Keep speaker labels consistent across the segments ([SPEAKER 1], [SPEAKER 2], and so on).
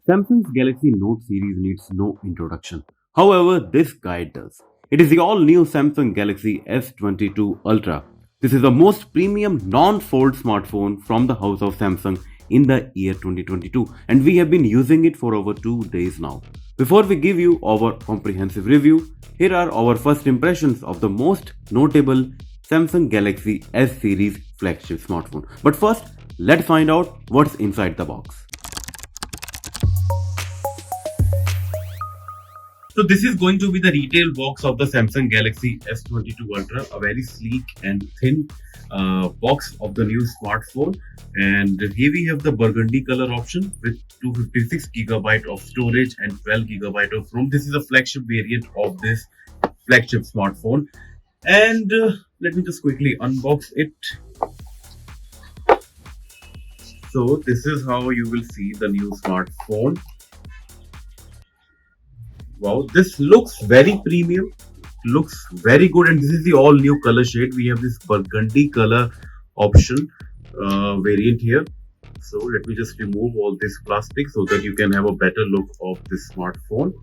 [SPEAKER 1] Samsung's Galaxy Note series needs no introduction. However, this guide does. It is the all-new Samsung Galaxy S22 Ultra. This is the most premium non-fold smartphone from the house of Samsung in the year 2022, and we have been using it for over 2 days now. Before we give you our comprehensive review, here are our first impressions of the most notable Samsung Galaxy S series flagship smartphone. But first, let's find out what's inside the box. So this is going to be the retail box of the Samsung Galaxy S22 Ultra, a very sleek and thin box of the new smartphone. And here we have the burgundy color option with 256 GB of storage and 12 GB of ROM. This is a flagship variant of this flagship smartphone. And let me just quickly unbox it. So this is how you will see the new smartphone. Wow, this looks very premium, looks very good, and this is the all new color shade. We have this burgundy color option variant here. So let me just remove all this plastic so that you can have a better look of this smartphone.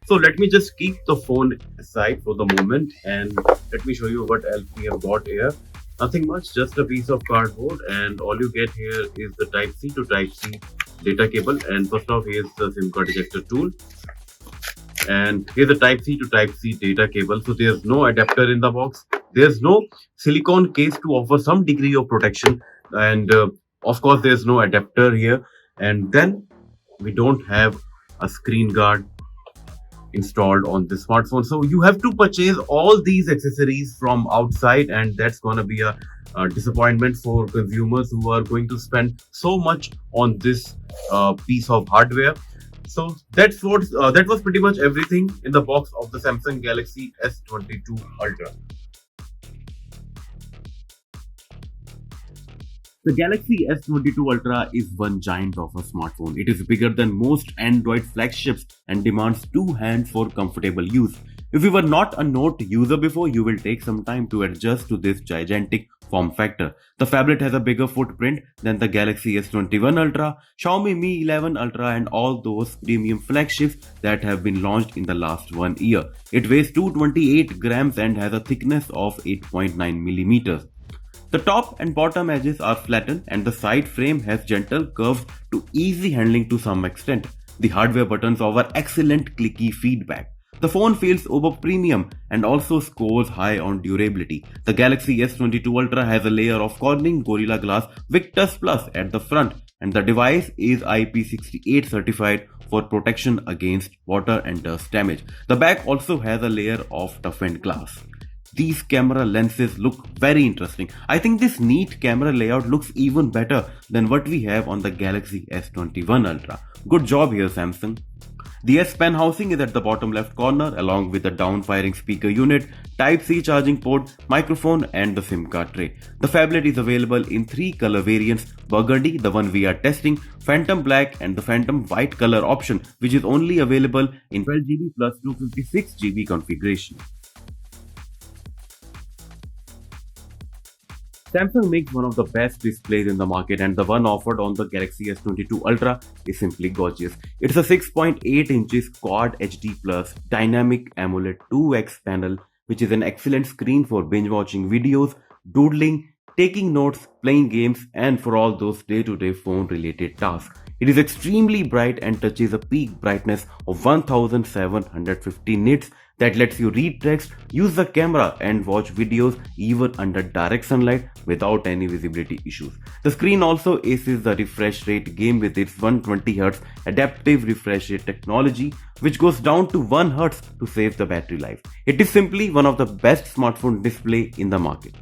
[SPEAKER 1] So let me just keep the phone aside for the moment and let me show you what else we have got here. Nothing much, just a piece of cardboard, and all you get here is the Type C to Type C data cable. And first off, here's the SIM card ejector tool. And here's a Type C to Type C data cable. So there's no adapter in the box. There's no silicone case to offer some degree of protection. And of course, there's no adapter here. And then we don't have a screen guard installed on this smartphone. So you have to purchase all these accessories from outside, and that's going to be a disappointment for consumers who are going to spend so much on this piece of hardware. So that was pretty much everything in the box of the Samsung Galaxy S22 Ultra. The Galaxy S22 Ultra is one giant of a smartphone. It is bigger than most Android flagships and demands two hands for comfortable use. If you were not a Note user before, you will take some time to adjust to this gigantic form factor. The phablet has a bigger footprint than the Galaxy S21 Ultra, Xiaomi Mi 11 Ultra, and all those premium flagships that have been launched in the last 1 year. It weighs 228 grams and has a thickness of 8.9 millimeters. The top and bottom edges are flattened and the side frame has gentle curves to easy handling to some extent. The hardware buttons offer excellent clicky feedback. The phone feels over premium and also scores high on durability. The Galaxy S22 Ultra has a layer of Corning Gorilla Glass Victus Plus at the front, and the device is IP68 certified for protection against water and dust damage. The back also has a layer of toughened glass. These camera lenses look very interesting. I think this neat camera layout looks even better than what we have on the Galaxy S21 Ultra. Good job here, Samsung. The S Pen housing is at the bottom left corner along with the down-firing speaker unit, Type-C charging port, microphone and the SIM card tray. The phablet is available in 3 color variants: Burgundy, the one we are testing, Phantom Black and the Phantom White color option, which is only available in 12GB plus 256GB configuration. Samsung makes one of the best displays in the market, and the one offered on the Galaxy S22 Ultra is simply gorgeous. It's a 6.8 inches Quad HD Plus Dynamic AMOLED 2X panel, which is an excellent screen for binge watching videos, doodling, taking notes, playing games, and for all those day-to-day phone-related tasks. It is extremely bright and touches a peak brightness of 1750 nits that lets you read text, use the camera and watch videos even under direct sunlight without any visibility issues. The screen also aces the refresh rate game with its 120Hz adaptive refresh rate technology, which goes down to 1Hz to save the battery life. It is simply one of the best smartphone display in the market.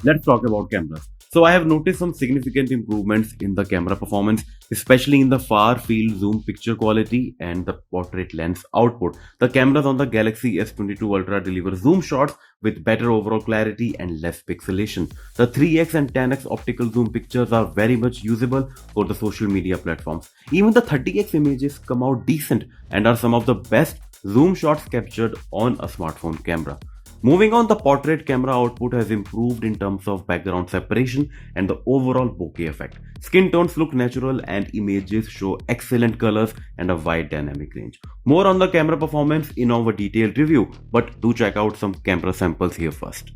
[SPEAKER 1] Let's talk about cameras. So I have noticed some significant improvements in the camera performance, especially in the far field zoom picture quality and the portrait lens output. The cameras on the Galaxy S22 Ultra deliver zoom shots with better overall clarity and less pixelation. The 3x and 10x optical zoom pictures are very much usable for the social media platforms. Even the 30x images come out decent and are some of the best zoom shots captured on a smartphone camera. Moving on, the portrait camera output has improved in terms of background separation and the overall bokeh effect. Skin tones look natural and images show excellent colors and a wide dynamic range. More on the camera performance in our detailed review, but do check out some camera samples here first.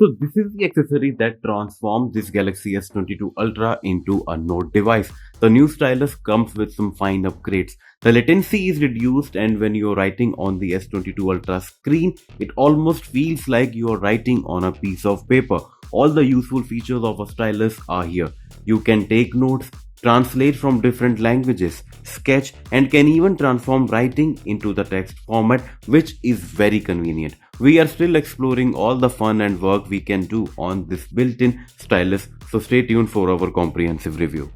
[SPEAKER 1] So this is the accessory that transforms this Galaxy S22 Ultra into a Note device. The new stylus comes with some fine upgrades. The latency is reduced, and when you're writing on the S22 Ultra screen, it almost feels like you're writing on a piece of paper. All the useful features of a stylus are here. You can take notes, translate from different languages, sketch, and can even transform writing into the text format, which is very convenient. We are still exploring all the fun and work we can do on this built-in stylus, so stay tuned for our comprehensive review.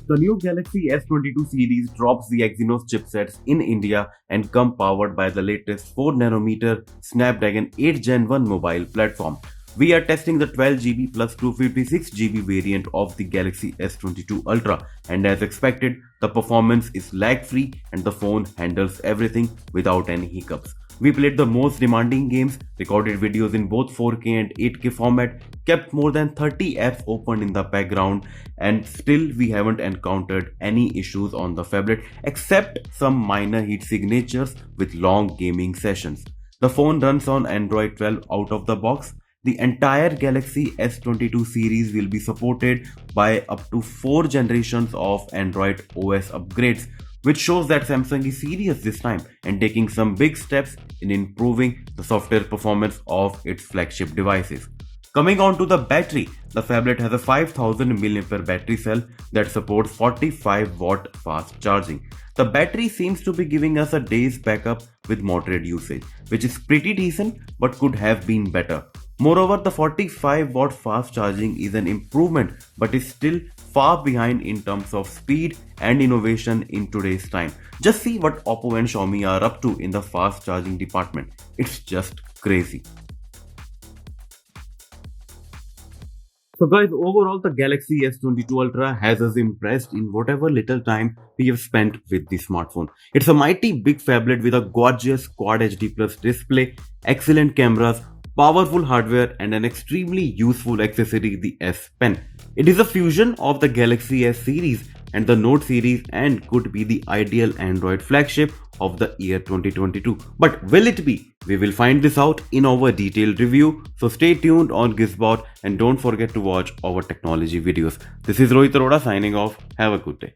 [SPEAKER 1] The new Galaxy S22 series drops the Exynos chipsets in India and come powered by the latest 4nm Snapdragon 8 Gen 1 mobile platform. We are testing the 12GB plus 256GB variant of the Galaxy S22 Ultra, and as expected, the performance is lag-free and the phone handles everything without any hiccups. We played the most demanding games, recorded videos in both 4K and 8K format, kept more than 30 apps open in the background, and still we haven't encountered any issues on the phablet except some minor heat signatures with long gaming sessions. The phone runs on Android 12 out of the box. The entire Galaxy S22 series will be supported by up to 4 generations of Android OS upgrades, which shows that Samsung is serious this time and taking some big steps in improving the software performance of its flagship devices. Coming on to the battery, the phablet has a 5000 mAh battery cell that supports 45 watt fast charging. The battery seems to be giving us a day's backup with moderate usage, which is pretty decent but could have been better. Moreover, the 45 watt fast charging is an improvement but is still far behind in terms of speed and innovation in today's time. Just see what Oppo and Xiaomi are up to in the fast charging department. It's just crazy. So guys, overall the Galaxy S22 Ultra has us impressed in whatever little time we have spent with the smartphone. It's a mighty big phablet with a gorgeous Quad HD Plus display, excellent cameras, powerful hardware, and an extremely useful accessory, the S Pen. It is a fusion of the Galaxy S series and the Note series and could be the ideal Android flagship of the year 2022. But will it be? We will find this out in our detailed review, so stay tuned on Gizbot and don't forget to watch our technology videos. This is Rohit Arora signing off. Have a good day.